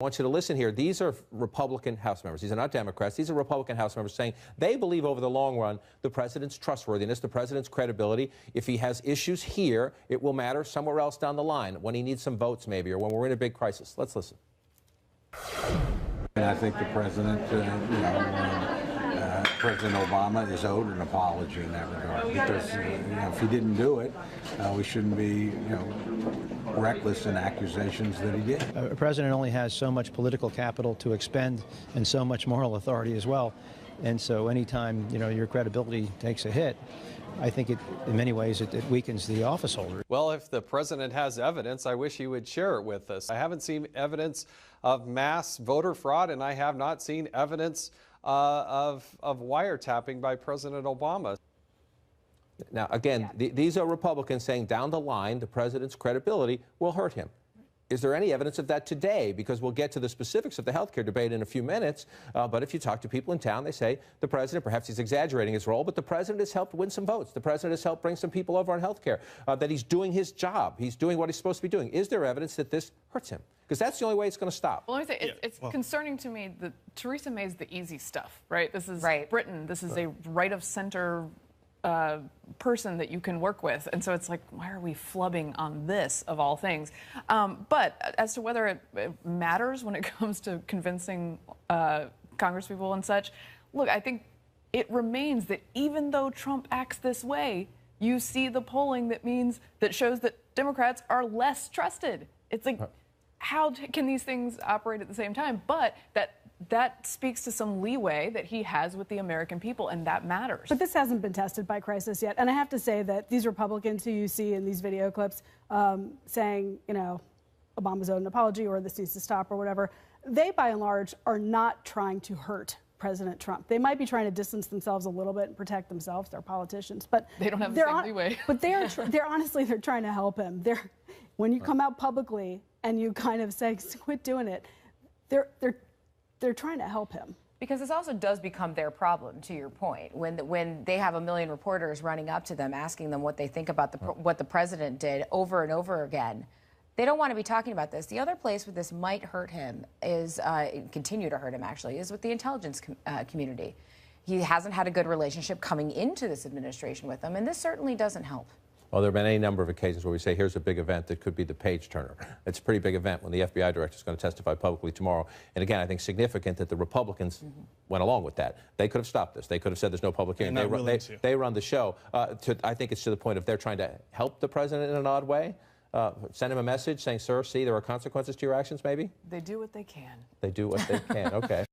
I want you to listen here. These are Republican House members. These are not Democrats. These are Republican House members saying they believe over the long run the president's trustworthiness, the president's credibility. If he has issues here, it will matter somewhere else down the line when he needs some votes maybe or when we're in a big crisis. Let's listen. And I think the president, President Obama is owed an apology in that regard because if he didn't do it, we shouldn't be reckless in accusations that he did. A president only has so much political capital to expend and so much moral authority as well. And so anytime, your credibility takes a hit, I think in many ways, it weakens the office holder. Well, if the president has evidence, I wish he would share it with us. I haven't seen evidence of mass voter fraud, and I have not seen evidence of wiretapping by President Obama. Now, again, these are Republicans saying down the line the president's credibility will hurt him. Is there any evidence of that today? Because we'll get to the specifics of the health care debate in a few minutes. But if you talk to people in town, they say the president, perhaps he's exaggerating his role, but the president has helped win some votes. The president has helped bring some people over on health care, that he's doing his job. He's doing what he's supposed to be doing. Is there evidence that this hurts him? Because that's the only way it's going to stop. Well, let me say, it's concerning to me that Theresa May's the easy stuff, right? This is right. Britain. This is a right-of-center person that you can work with. And so it's like, why are we flubbing on this, of all things? But as to whether it matters when it comes to convincing congresspeople and such, look, I think it remains that even though Trump acts this way, you see the polling that shows that Democrats are less trusted. It's like, how can these things operate at the same time? But that speaks to some leeway that he has with the American people, and that matters. But this hasn't been tested by crisis yet. And I have to say that these Republicans who you see in these video clips saying, Obama's owed an apology or this needs to stop or whatever, they, by and large, are not trying to hurt President Trump. They might be trying to distance themselves a little bit and protect themselves. They're politicians, but they don't have the same leeway. But they're honestly, they're trying to help him. When you come out publicly and you kind of say, quit doing it, they're trying to help him. Because this also does become their problem, to your point, when they have a million reporters running up to them, asking them what they think about what the president did over and over again. They don't want to be talking about this. The other place where this might hurt him is, continue to hurt him actually, is with the intelligence community. He hasn't had a good relationship coming into this administration with them, and this certainly doesn't help. Well, there have been any number of occasions where we say, here's a big event that could be the page turner. It's a pretty big event when the FBI director is going to testify publicly tomorrow. And again, I think significant that the Republicans went along with that. They could have stopped this. They could have said there's no public hearing. They run the show. I think it's to the point of they're trying to help the president in an odd way. Send him a message saying, sir, see, there are consequences to your actions, maybe? They do what they can. They do what they can. Okay.